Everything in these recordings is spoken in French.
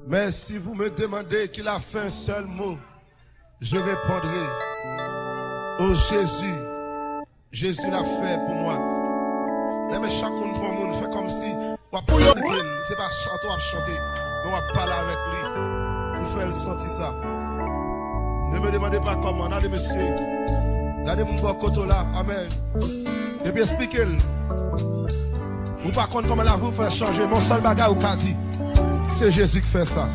Mais si vous me demandez qu'il a fait un seul mot, je répondrai, oh Jésus, Jésus l'a fait pour moi. Mais chaque monde pour monde fait comme si on va pas expliquer, c'est pas chanter, on va chanter, mais on va parler avec lui. Nous faire sentir ça. Ne me demandez pas comment, allez monsieur, regardez mon bon côté là, amen. Et puis expliquez-le. Ou par contre comment la vous faire changer, mon seul bagage au dit, c'est Jésus qui fait ça.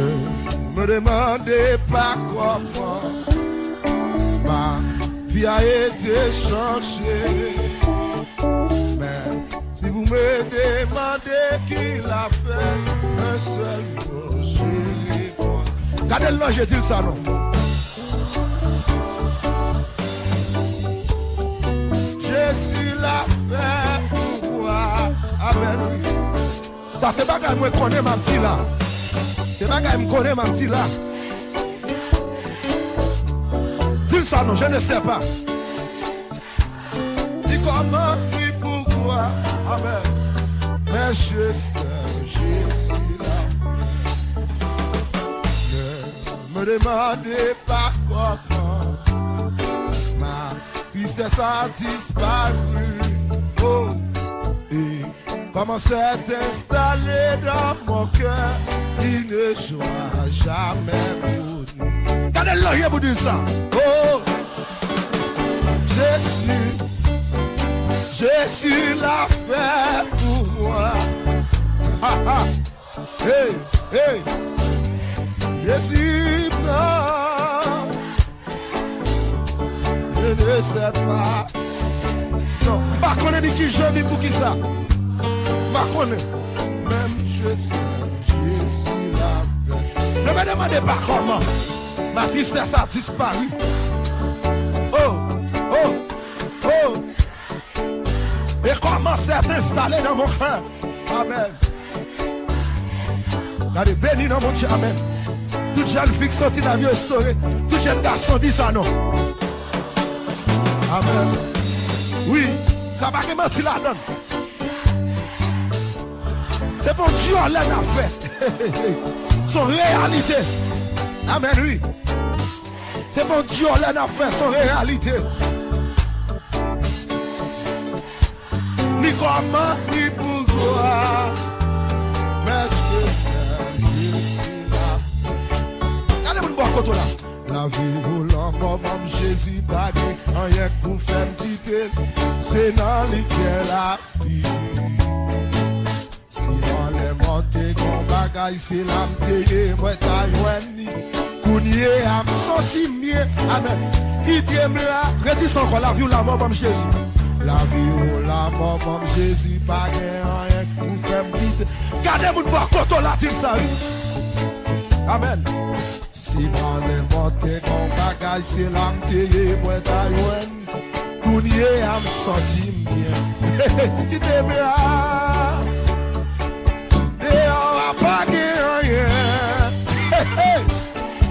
Ne me demandez pas comment ma vie a été changée. Mais si vous me demandez qui l'a fait, un seul mot, je réponds. Regardez le j'ai dit ça, non? Jésus l'a fait pour moi. Amen, oui. Ça, c'est pas qu'elle me connaît, ma petite là. C'est pas qu'elle me connaît, ma petite là. Dis ça, non, je ne sais pas. Dis comment, dis pourquoi. Amen. Mais je sais, Jésus là. Ne me demandez pas comment ma tristesse a disparu. Oh, et comment s'est installé dans mon cœur, il ne jouera jamais pour nous. Regardez l'oreille pour dire ça. Oh, Jésus l'a fait pour moi. Ha ha. Hey, hey. Jésus, non. Je ne sais pas. Non, pas qu'on ait dit qui je dis pour qui ça. Pas qu'on ait. Même je sais, Jésus l'a fait. Ne me demandez pas comment ma tristesse a disparu. Oh, oh, oh. Et comment s'est installé dans mon cœur. Amen. Regardez, béni dans mon Dieu, amen. Toute jeune fille qui sortit de la vie restaurée, tout jeune garçon dit ça, non. Amen. Oui, ça va que mentir la donne. C'est bon Dieu, on l'a fait. Son réalité. Amen, oui. C'est bon Dieu, on l'a fait, son réalité. Ni comment, ni pourquoi. Mais je sais, allez, mon bon côté là. La vie ou la mort, Jésus bagué, rien pour faire me quitter, c'est dans lequel la vie. Si dans les montées qu'on bagaille, c'est l'âme télé, moi t'as joigné, Kounye a me senti mieux, amen. Qui t'aime là, rétis encore la vie ou la mort, Jésus. La vie ou la mort, Jésus bagué, rien pour faire me quitter. Gardez mon bon côté là, tu sais. Amen. Si dans les montées qu'on bagaille, c'est l'âme télé, moi t'as joine. Kounye a me senti bien. Qui t'aime là? Et on va pas rien.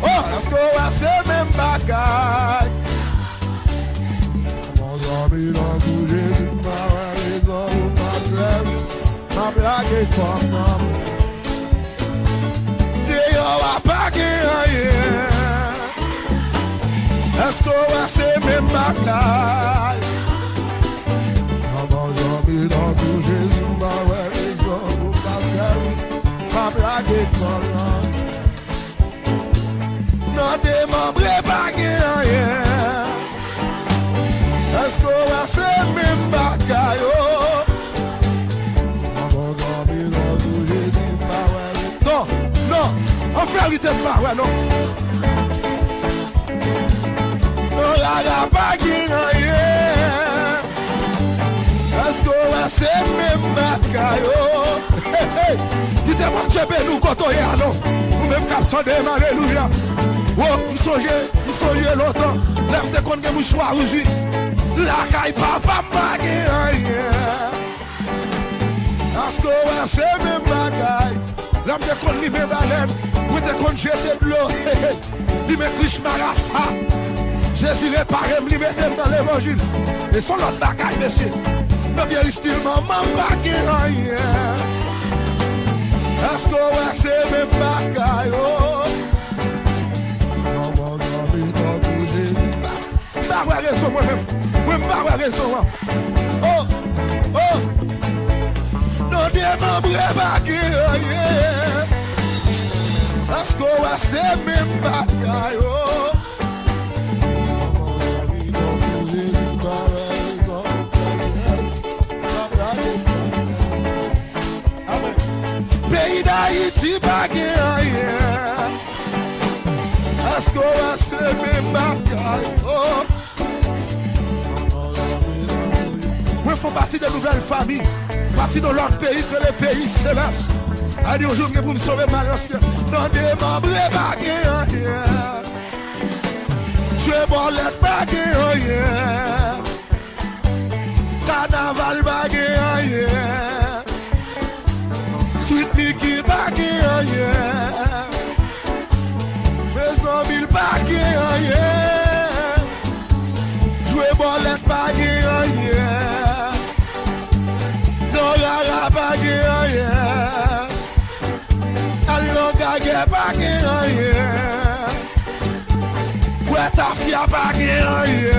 Oh, est-ce qu'on va se même bagaille? Mon ami dans tout Jésus, ma raison, ma zèbre, ma blague est comme moi. Et on va pas rien. Est-ce qu'on va se même bagaille? Mon ami dans tout Jésus, ma raison, ma zèbre, ma blague est comme moi. Non, démembré pas rien. Est-ce qu'on va se même bagaille? Non, non, en vérité, pas, ouais, non. Non, il n'y a pas rien. Est-ce qu'on va se même bagaille? Il te montre que nous quand on est à non. Nous même captons de alléluia. Oh, nous songeons longtemps. Lève tes comptes que vous choisissez. La caille papa m'a gagné. Est-ce qu'on va se même bagaille? L'homme de compte lui même baleine. Vous te compte jeter de l'eau. Lui met riche marassa. Jésus réparé, lui met dans l'évangile. Et son autre bagaille, monsieur. Mais bien, il maman m'a gagné. Est-ce qu'on va c'est même bagaille? Oh, bah ouais raison moi-même. Oui, bah ouais raison. Oh, oh. Non démembré bagaille. Est-ce qu'on va c'est même bagaille? Oh. Pays d'Haïti bagaille. Est-ce qu'on va se même bagaille? Oh. Nous faisons partie de nouvelles familles, partie de l'autre pays que le pays céleste. Allez, aujourd'hui, pour me sauver malheur, dans des membres bagaille. Je vais boire les bagaille. Carnaval bagaille. Sweet Mickey bagaille. Maison mille bagaille. Jouer bolette bagaille. Nora bagaille. Allons gagner bagaille. Ouais ta fia bagaille.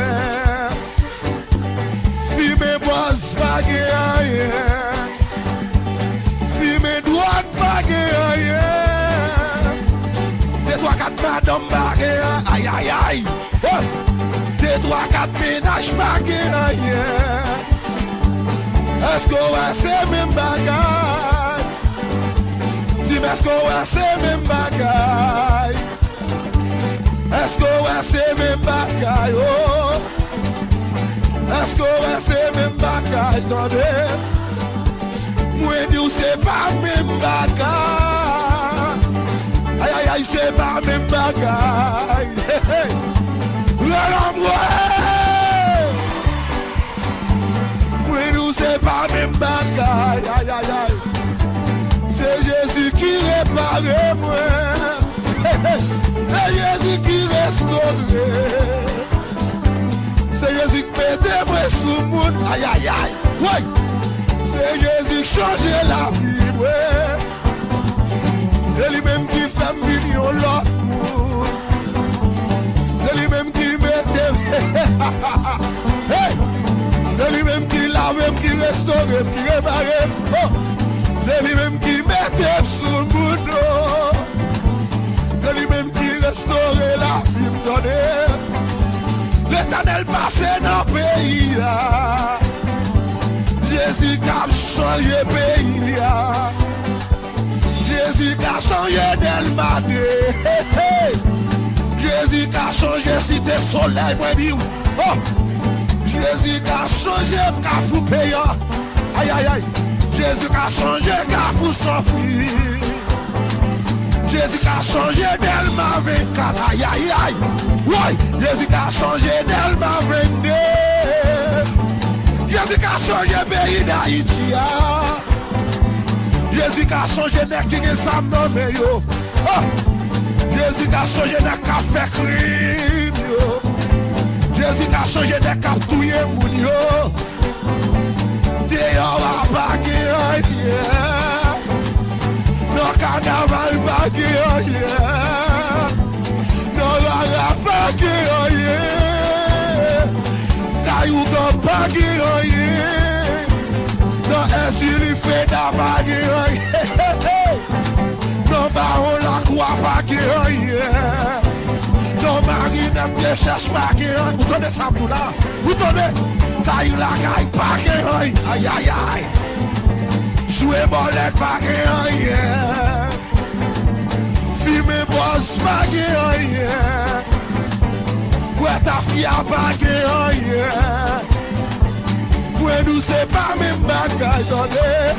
Fumer boss bagaille. Fumer drogue bagaille. Des 3-4 madame bagaille. Aïe aïe aïe. Des 3-4 ménages bagaille. Est-ce qu'on va c'est même bagaille? Dis-moi est-ce qu'on va c'est même bagaille? Est-ce qu'on va c'est même bagaille? Oh. Est-ce qu'on va c'est même bagaille? Attendez. Moi dis c'est pas même bagaille. Aïe aïe aïe c'est pas même bagaille. Moi dis c'est pas même bagaille. Aïe aïe aïe. C'est Jésus qui répare moi. C'est Jésus qui restaure. C'est Jésus qui met moi sous le monde. Aïe aïe aïe. Ouais. C'est Jésus qui change la vie. Ouais. C'est lui-même qui fait million l'autre monde. C'est lui-même qui met. Hey. C'est lui-même qui lave, qui restaure, qui répare. Oh. C'est lui-même qui met sous le monde. C'est lui-même qui restaure la vie. L'Éternel passe dans le pays. Jésus qui a changé le pays. Jésus qui a changé d'Elmané. Jésus qui a changé cité soleil. Oh. Jésus qui a changé Carrefour payant. Aïe aïe aïe. Jésus qui a changé Carrefour sans fil. Jésus qui a changé d'Elma 24. Aïe aïe aïe. Ouais. Jésus qui a changé d'Elma 22. Jésus qui a changé le pays d'Haïti. Jésus qui a changé de qui est Sam nommé yo. Jésus qui a changé de café crime yo. Jésus qui a changé de captouiller moun yo. Dehors va bagaille. Non carnaval bagaille. Non la bagaille. Caillou dans bagaille. Non est-ce qu'il fait da bagaille. Non baron la croix bagaille. Non Marie n'aime pas chercher bagaille. Vous tenez ça pour là. Vous tenez. Caillou la caille bagaille. Aïe aïe aïe. Jouer bolette bagaille. Fumer boss bagaille. Ouais ta fille bagaille. Ouais nous c'est pas même bagaille. Attendez.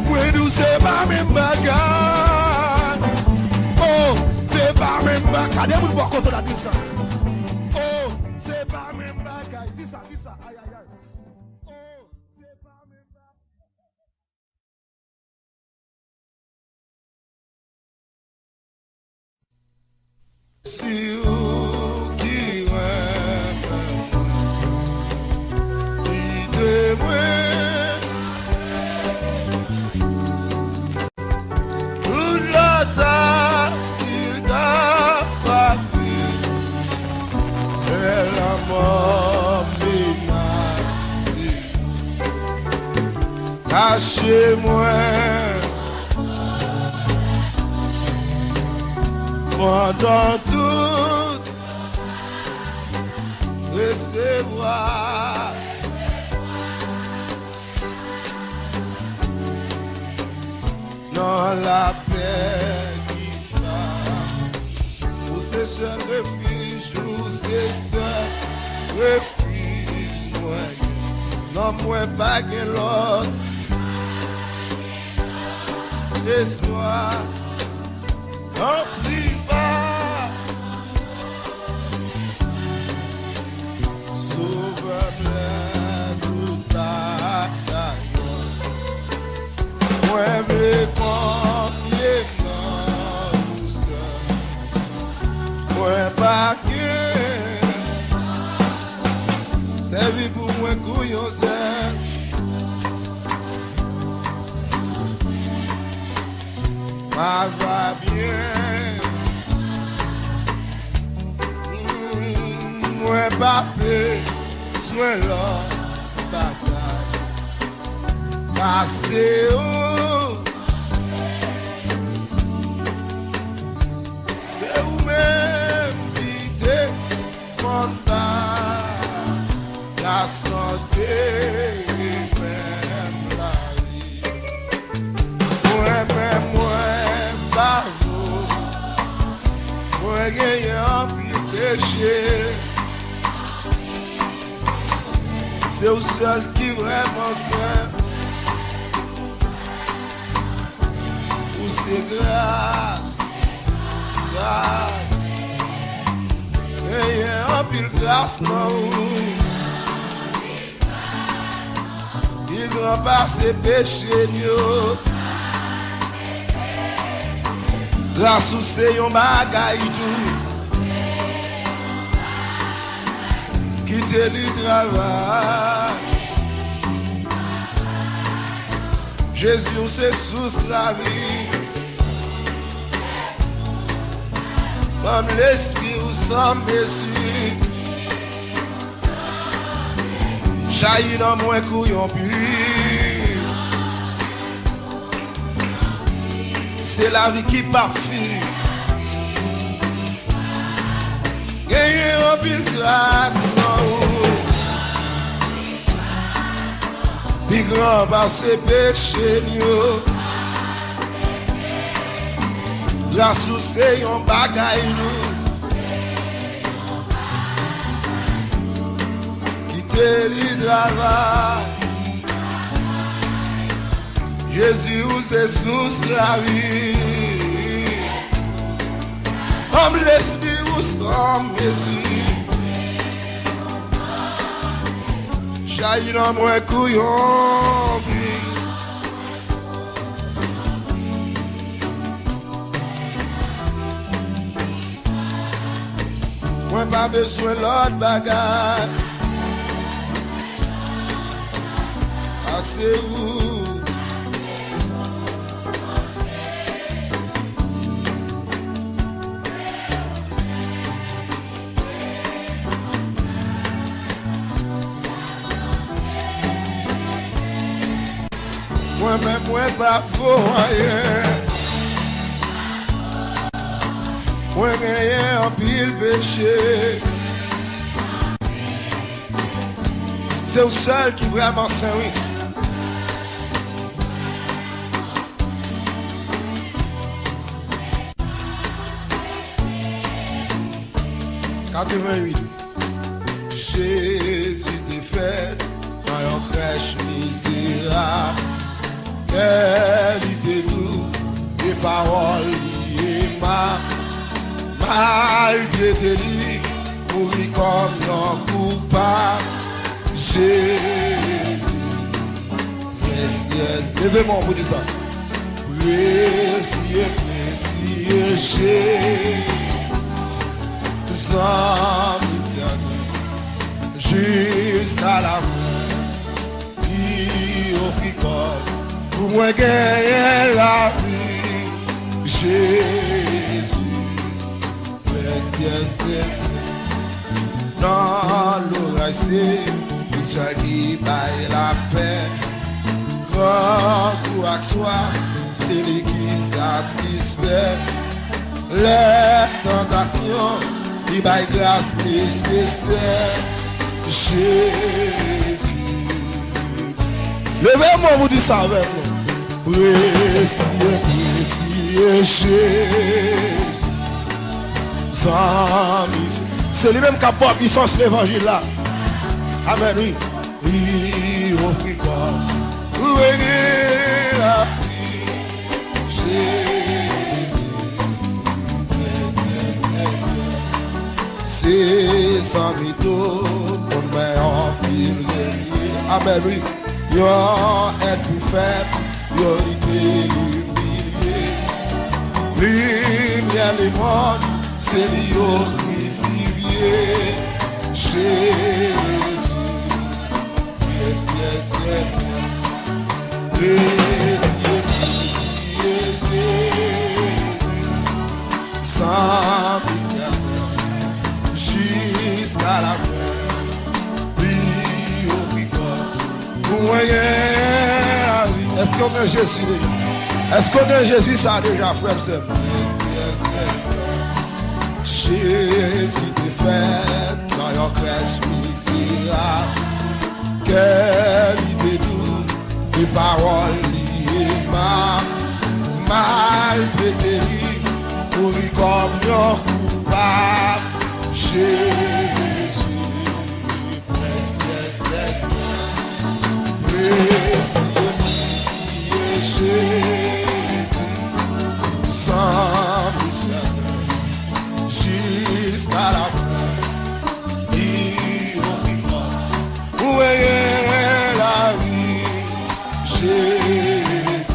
Ouais nous c'est pas même bagaille. Oh c'est pas même bagaille. Allez vous voir quand on a dit ça. Oh c'est pas même bagaille. Dis ça. Aïe aïe aïe. Oh c'est pas même bagaille. Si vous qui rêve, dis de moi. après la mort menacée. Cachez-moi pendant tout recevoir. Dans la paix qui va, où c'est seul refuge, où c'est seul refuge, moi, non, moi, pas que l'autre, espoir, n'oublie pas, sauve-moi toute bataille. Moi, me confier dans nous seuls. Moi, pas que c'est vie pour moi, couillon, c'est. Ma va bien. Moi, pas besoin de la bataille. Passez où? C'est vous-même qui demandez la santé et même la vie. Moi-même, moi, pas vous. Moi, j'ai un peu péché. C'est vous seul qui vraiment sait. C'est grâce, grâce. Et un pile grâce, non. Il grand par ses péchés, Dieu. Grâce ou c'est un bagaille tout. Quitter le travail. Jésus, c'est sous la vie. Comme l'esprit ou sans messie. Jaillit dans moi couillon pur. C'est la vie qui parfume. Gagner en pile grâce, non. Plus grand par ses péchés, nous. Grâce ou c'est un bagaille nous. Quitter le travail. Jésus ou c'est sous la vie. Comme l'esprit ou sans mesure. Jaillit dans moi couillon. Moi pas besoin l'autre bagarre. Asseyez-vous. Moi-même, moi pas faux rien. Moi gagné en pile péché. C'est le seul qui vraiment saint, oui. Jésus t'est fait dans une crèche misérable. Qualité doux, des paroles liées malgré tes lits, mourir comme un coupable. Jésus, précieux, levez-moi pour dire ça. Précieux, précieux, Jésus, sans missionnaire, jusqu'à la fin, il offrit corps pour moi gagner la vie. Jésus, précieux, dans c'est ce qui baille la paix. Grand courage soit, c'est lui qui satisfait les tentations, qui baille grâce nécessaire. Jésus. Levez-moi, vous dites ça avec nous. Précieux, précieux Jésus. C'est lui-même qui apporte puissance l'évangile là. Amen, oui. Oui, on fait quoi? Oui, la vie. C'est sans mytho qu'on met en pile. Amen, oui. Yon est plus faible, yon était humilié. Lumière les mondes, c'est l'yon crucifié. Jésus, yes, yes, yes. Précieux, précieux Jésus, sans misère, jusqu'à la fin. Est-ce qu'on a Jésus déjà? Est-ce qu'on a Jésus ça déjà, frère? Jésus te fait dans your crèche misérable. Quelle idée douce, des paroles liées maltraité, pour lui comme yon coupable. Jésus, précieux Seigneur. Précieux, précieux Jésus, sans misère, jusqu'à la fin, il offrira, où est la vie, Jésus,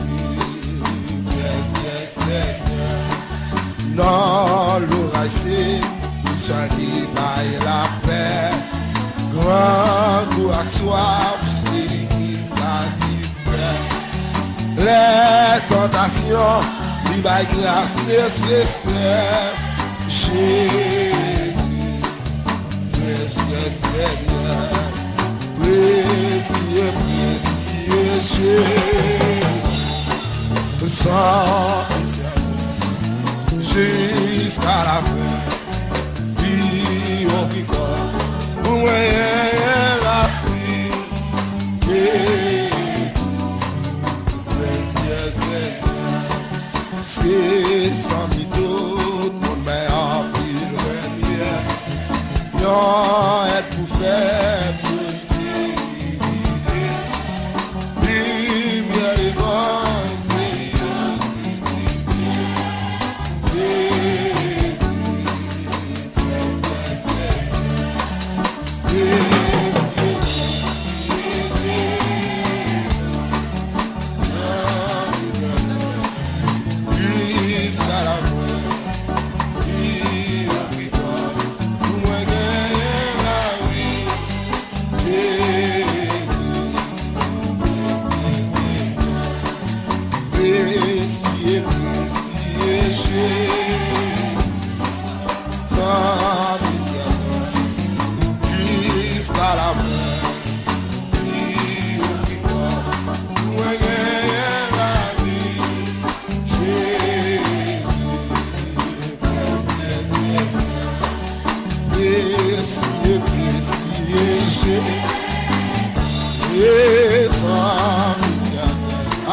précieux Seigneur. Dans l'oreille, c'est celui qui baille la paix, grand courage soif, les tentations, il va grâce nécessaire. Jésus, précieux Seigneur, précieux, précieux Jésus, sans jusqu'à la fin, il offre quoi? Où est la vie? C'est sans mytho, mon mère en pile renière. Yon est pour faire pour lumière et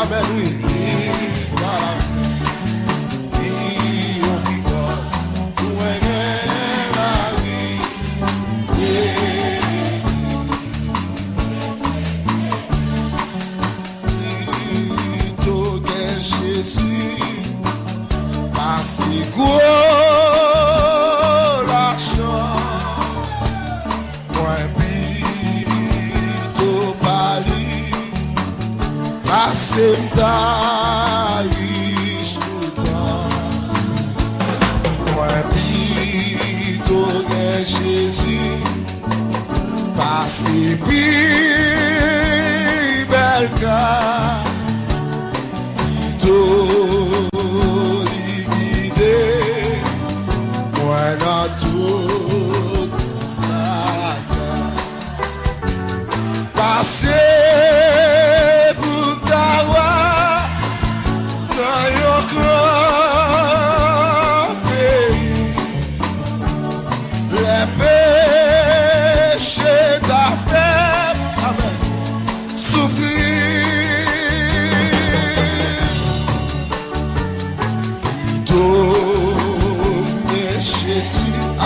Amen, oui. Jésus, passez plus belle car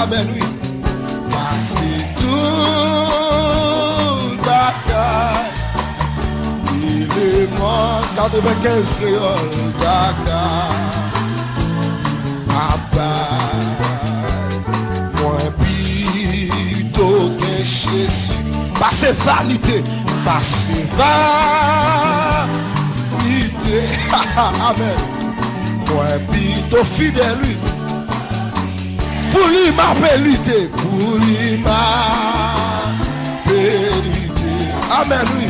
Amen, oui. Passer tout Dakar. Il est mort 95 créoles Dakar. Papa, moi plutôt que Jésus. Passer vanité, passer vanité. Amen. Moi plutôt fidèle lui. Pour lui m'appelle lutter, pour lui m'appelle lutter. Amen, oui.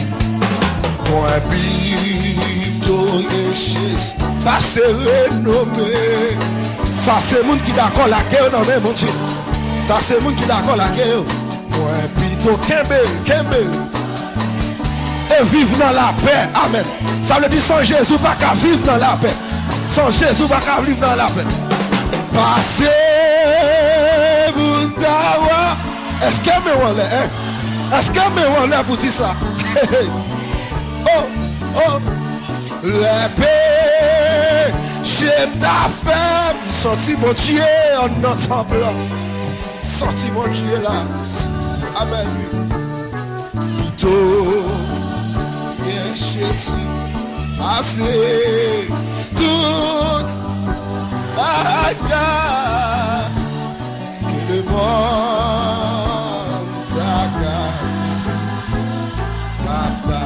Moi plutôt que Jésus. Passer renommé. Ça c'est moun qui d'accord la guerre, non mais mon Dieu. Ça c'est moun qui d'accord la guerre. Moi plutôt Kembe. Et vivre dans la paix. Amen. Ça veut dire sans Jésus pas qu'à vivre dans la paix. Sans Jésus pas qu'à vivre dans la paix. Passez vous d'avoir. Est-ce que me voilà, hein? Est-ce que me voilà pour dire ça? Oh. La paix. J'aime ta femme, senti mon Dieu en notre semblant. Senti mon Dieu là. Amen. Plutôt, bien Jésus, assez tout bagarre que le monde bagarre. Papa,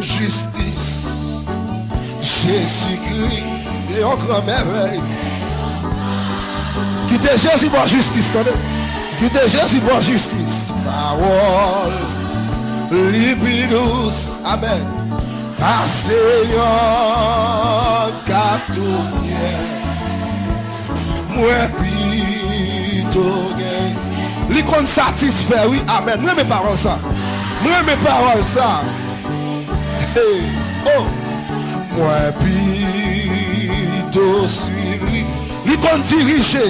justice. Jésus-Christ, c'est encore merveille. Quittez Jésus pour justice, attendez. Quittez Jésus pour justice. Parole, libidus, amen. Asseyant, catouillère. Moi, plutôt, l'icône satisfait, oui, amen. Moi, mes paroles, ça. Moi, mes paroles, ça. Hey, oh. Moi plutôt suivi. Li kon dirige.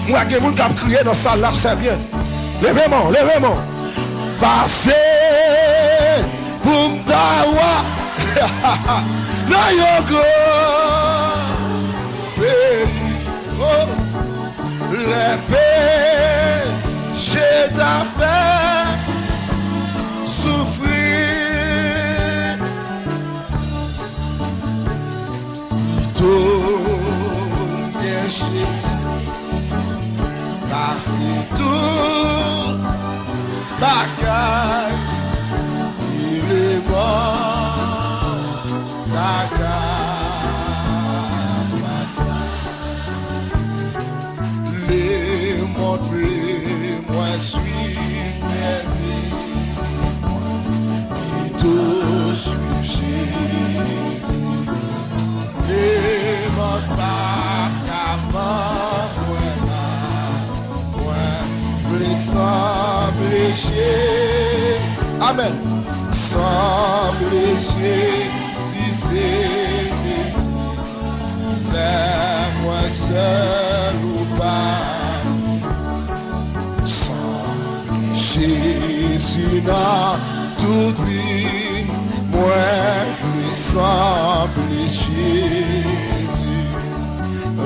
Moi qui moun k'ap crier dans salle là, c'est bien. Levez-moi. Passez pour m'dawa. Nan yoko. Oh. Les péchés d'affaires. Souffrir. Bien Jésus, passer tout bagaille, il est mort, les montrer, moi suis plaisir, plutôt suis Jésus. Et mon papa, sans blécher, amen, sans blécher, si c'est ici, moi seul ou pas, sans blécher, sinon toute vie, moi plus sans blécher.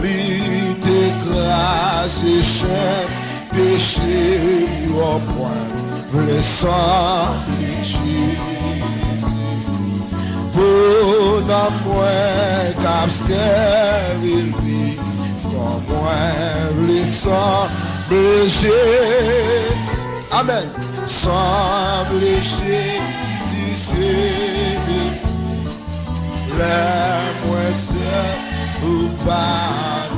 Rite grâce et chaîne, péché au point, le sang de Jésus. Pour moi, cap servir, pour moi, le sang de Jésus. Amen. Sans blécher, si c'est la moi seul ou pas,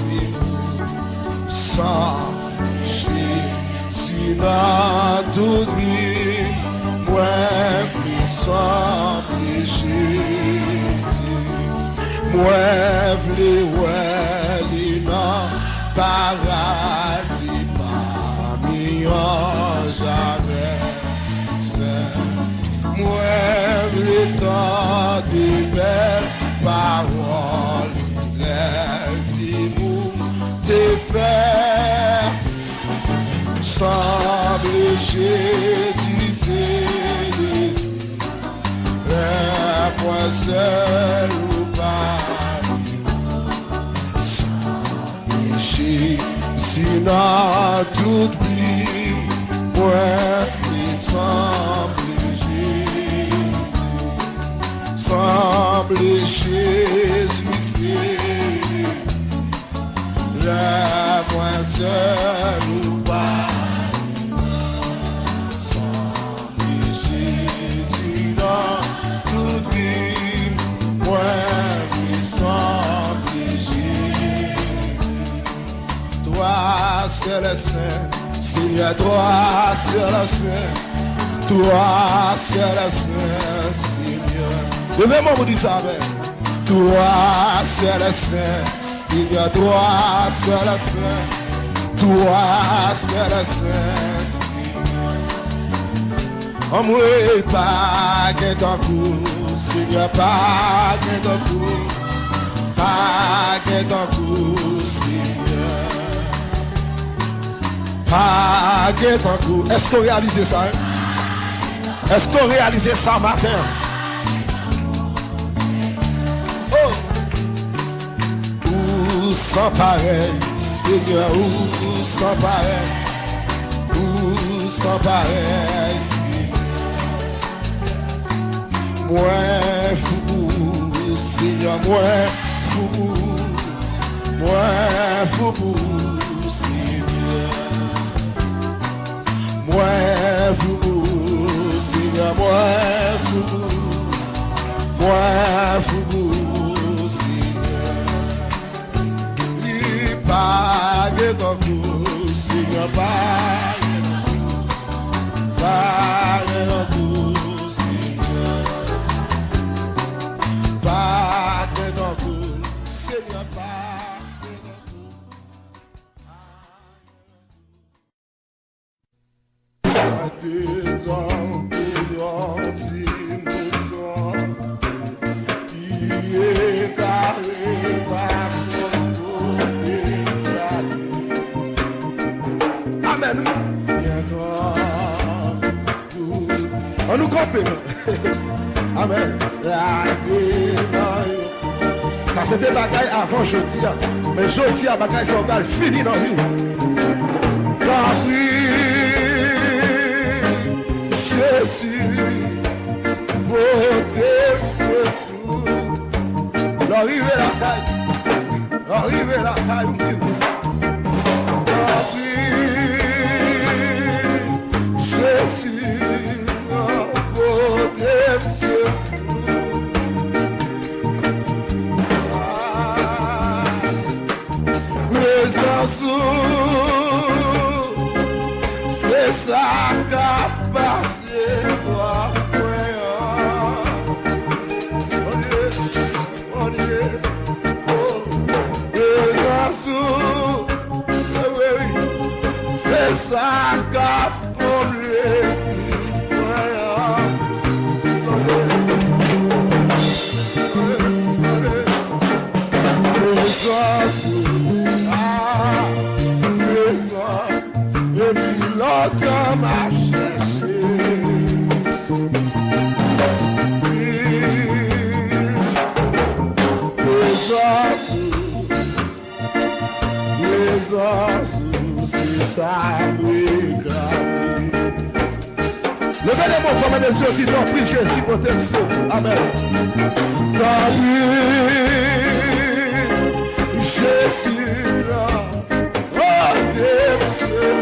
sans sinon tout vie, moi plus sans Jésus. Moi plus ouais, non, paradis parmi jamais. Moi plus tant de belles paroles, les timons te faire. Sans Jésus, c'est ici. Moi seul ou pas. Sans Sinon tout vie, moi semble Jésus, la moi seul ou pas, semble Jésus dans toute vie, moi semble Jésus. Toi seul est saint, Seigneur, toi seul est saint, toi seul est saint, Seigneur. Levez-moi, vous dites ça, mais toi seul est saint, Seigneur, toi seul est saint, toi seul est saint, Seigneur. En moi, pas qu'un temps court, Seigneur, pas qu'un temps court, pas qu'un temps court, Seigneur. Pas qu'un temps court. Est-ce qu'on réalise ça? Hein? Est-ce qu'on réalise ça matin? Sans pareil, Seigneur, ou sans pareil, ou sans pareil, Seigneur. Moi fou, Seigneur, moi fou, Seigneur. Moi fou, Seigneur, moi fou, pague ton coup, Seigneur, pague ton coup, Seigneur, pague ton coup, Seigneur, pague ton coup. Qui est carré par on nous compte. Amen. Ça c'était bagaille avant jeudi. Mais jeudi à bagaille c'est bagaille fini dans la vie. Jésus, beauté, secours. L'arrivée la caille. L'arrivée la caille. Jésus, beauté, c'est ça qu'a passé toi, on y est, c'est ça qu'a l'autre m'a cherché. Les os, c'est ça, oui, grave. Levez les mains, fermez les yeux, si t'en prie, Jésus, pour tes yeux. Amen. Tant pis, Jésus, là, oh, tes yeux.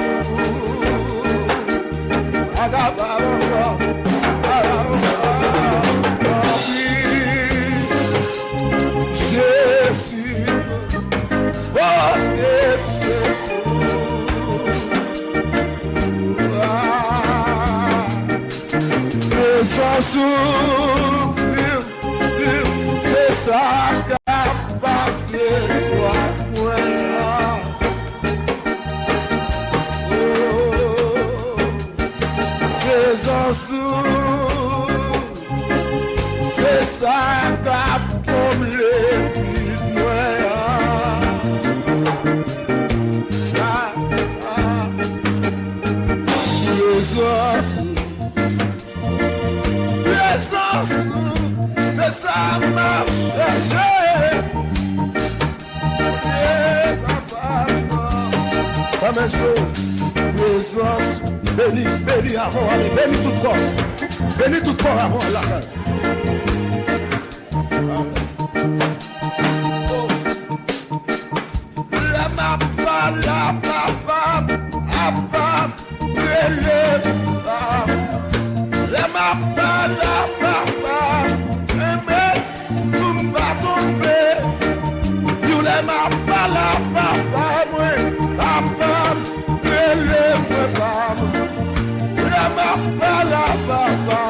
Jésus, oh, c'est ça qu'a passé soit moi. C'est ça qu'a comme les vies c'est ça m'a cherché. Papa, frères, messieurs. Présence, béni, béni avant, allez, béni tout corps. Béni tout corps avant la reine. La papa, papa, le papa, la papa, la papa, aimé, tout va tomber. You le papa, la papa, moi, papa, le papa, la papa, la papa.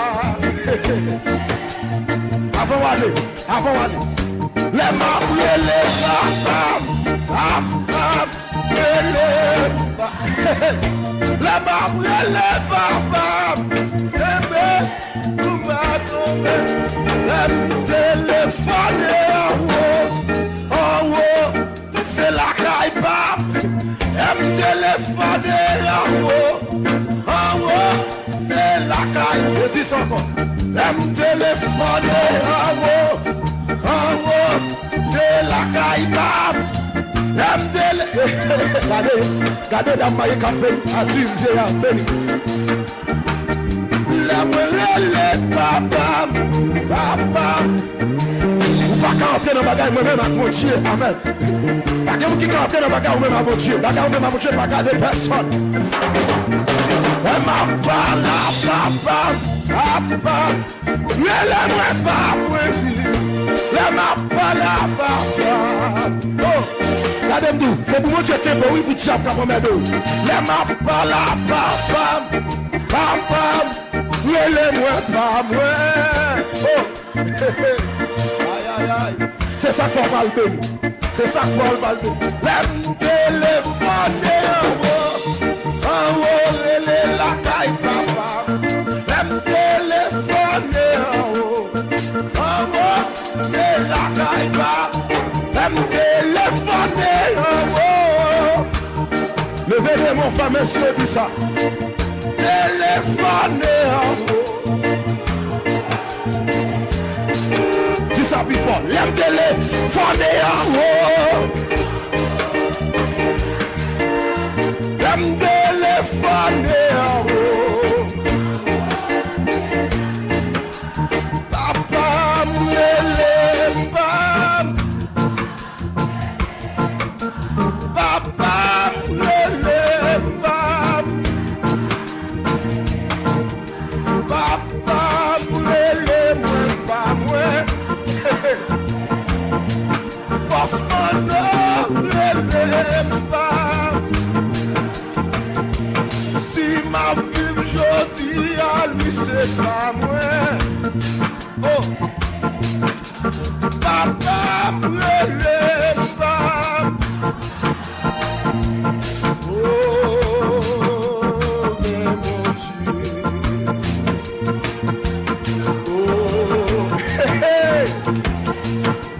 Avant aller, les mapes, les papa, papa. La barbe, les babas, tout va tomber. Le téléphone en haut, c'est la caille barbe. Le téléphone en haut, c'est la caille. Je dis ça encore. Le téléphone en haut, c'est la caille barbe. Regardez dans ma campagne, à Dieu, j'ai un béni. La moelle, papa, papa. Vous ne pouvez pas entrer dans le bagage, moi-même, à mon Dieu, amen. Pas que vous qui entrez dans le bagage, moi-même, à mon Dieu. Bagage, moi-même, à mon Dieu, pas garder personne. Papa, papa, papa. Le papa, la papa. Oh. C'est pour moi que tu es bon, oui, pour tu as pas mes deux. Les mains pas là, papa, papa, les moi pas moi. Oh, aïe, aïe, aïe. C'est ça qu'on va le bénir. C'est ça qu'on va le bénir. Les téléphones en haut, les la caille, papa. Les téléphones en haut, c'est la caille, papa. Téléphone en haut. Levez mon frère, monsieur, dit ça. Téléphone en haut. Dis ça plus fort. L'aime téléphone en haut. L'aime téléphone en haut. Papa, m'élève pas. Papa, le papa, papa, le pas moi. Papa, le pas. Si ma vie je dis à lui c'est pas moi. Oh, papa, le pas.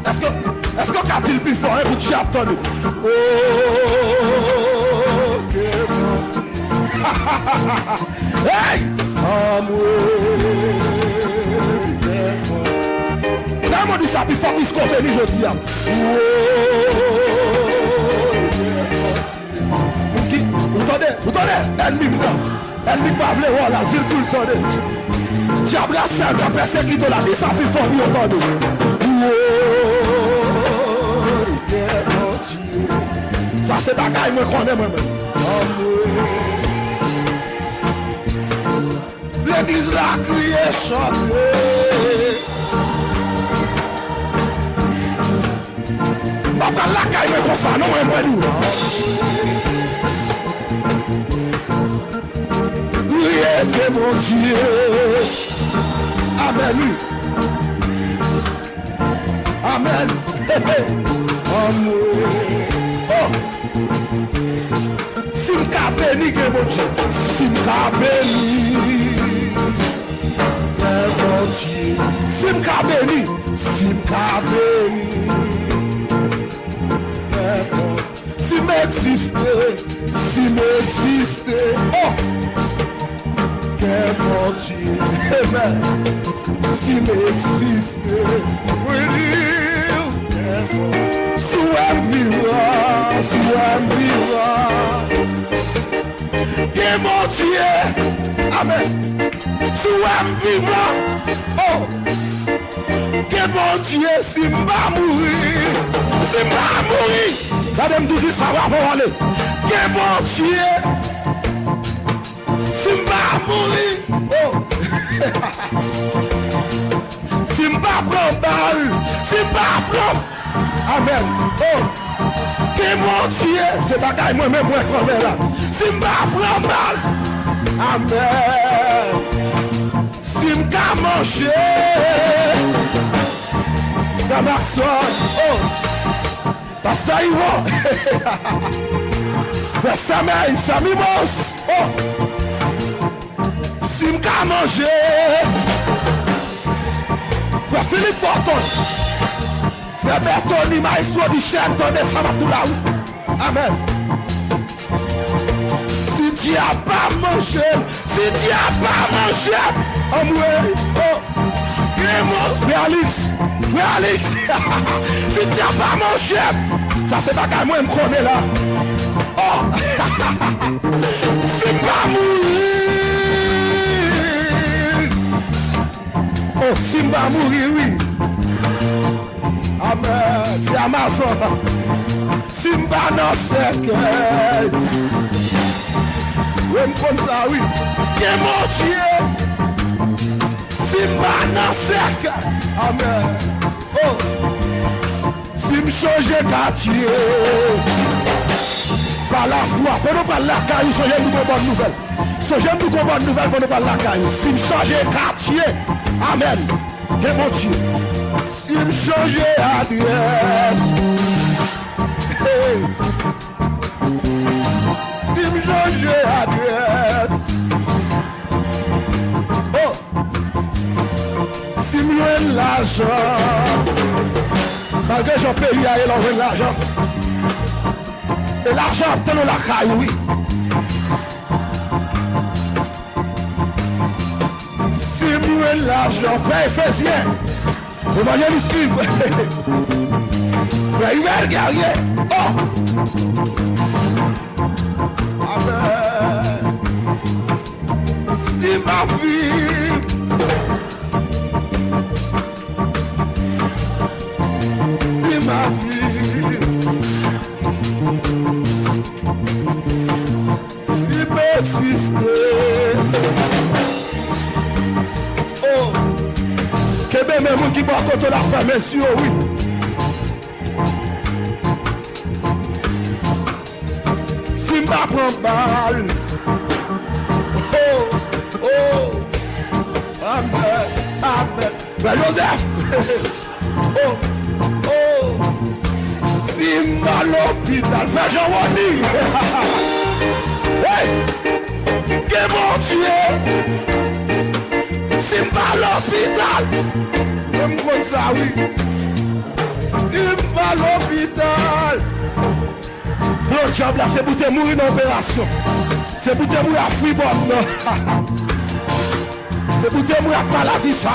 Est-ce qu'on a dit le plus fort pour tu attendre? Oh, que mon Dieu. Hey! Amour, l'amour dit ça plus fort, il se compte, je dis. Vous entendez? Ennemi pas blé, voilà, dis tout le temps. Diable a servi à persécuter la vie, ça plus fort, vous entendez? Ça c'est bagaille, moi connais moi-même. L'église l'a crié, chanté. Papa la caille, mais comme ça, non, moi nous. Priez que mon Dieu. Amen, lui. Amen. Amour. Oh. Si m'ka béni que mon Dieu. Si m'ka béni. Que mon Dieu. Si m'ka béni. Si m'ka béni. Si m'existe. Si m'existe. Oh. Que mon Dieu. Amen. Si m'existe. Oui. Suave viva, Que mon Dieu, amen. Sois vivant, oh. Que mon Dieu, si m'a mourir, regardez me dire ça va aller. Que mon Dieu, si m'a mourir, oh. Si m'a prend balle, si m'a prend, amen, oh. Que mon Dieu, c'est bagaille moi-même, moi, quand même là. Si m'a prend balle, amen. Si m'a mangé, dans ma soeur, oh, Pasteur Ivo, vers sa mère, sa mimos, oh, si m'a mangé, vers Philippe Forton, vers Bertoni, Maïsou, Michel, Tonnet, Samakoulaou, amen. Si tu n'as pas mangé, si tu n'as pas mangé, oh, frère Alex, si tu n'as pas mangé, ça c'est pas qu'à moi me connaît là. Oh, si pas mourir, oh, si pas mourir, oui. Amen, c'est Amazon. Si pas dans ce cœur, oui, comme ça, oui. Que mon Dieu, si pas dans ce cœur, amen. Oh, si me change quartier, par la foi, pour nous parler la caille, si j'aime une bonne nouvelle. Si j'aime une bonne nouvelle, pour nous parler la caille. Si me change quartier, amen. Que mon Dieu, si me change adresse, hey. Si me change adresse, oh, si me donne l'argent, malgré j'en paye à elle en l'argent. Et l'argent, t'en as la caille, oui. Si me l'argent, frère Éphésiens, évangéliste Yves, frère Yves guerrier, oh. Amen. Si ma fille, si ma fille, si m'existait, oh, que même moi qui va contre la femme, monsieur, oui. Si m'a prend balle, oh, oh, amen, amen. Ben Joseph, oh, oh, si m'a l'hôpital, fais Jean-Wani, hey, que mon Dieu, si m'a l'hôpital, même comme ça, oui, si m'a l'hôpital. Le job là, c'est pour te mourir dans l'opération. C'est pour te mourir à Fribon. C'est pour te mourir à maladie ça.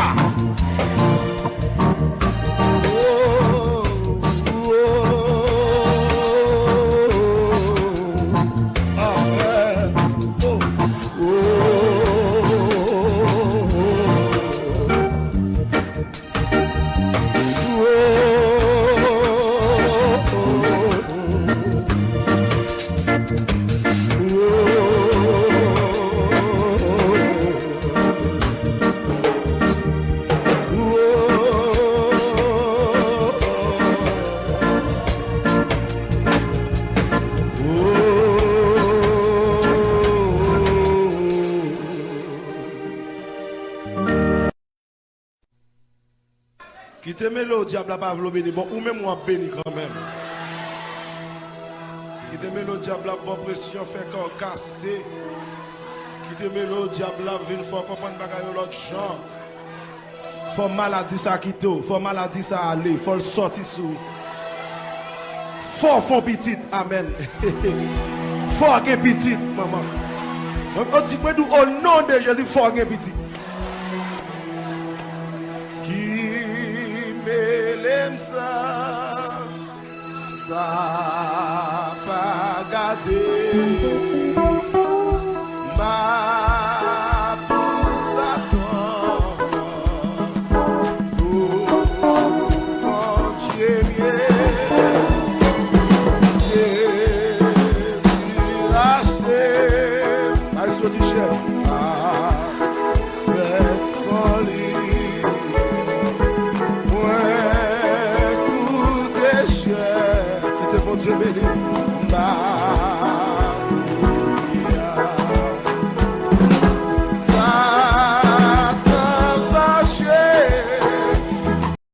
Qui te met le diable à pas béni, bon, ou même moi béni quand même. Qui te met le diable à pas pression, fait corps cassé. Qui te met le diable à venir, faut comprendre bagaille l'autre gens. Faut maladie ça quitter, faut maladie ça aller, faut le sortir sous. Faut fond petit, amen. Faut que petit, maman. On dit au nom de Jésus, faut que petit. Ça pas gardé l'agneau du ciel. Avec son lit, ouais, tout est cher. Qui te bon Dieu béni.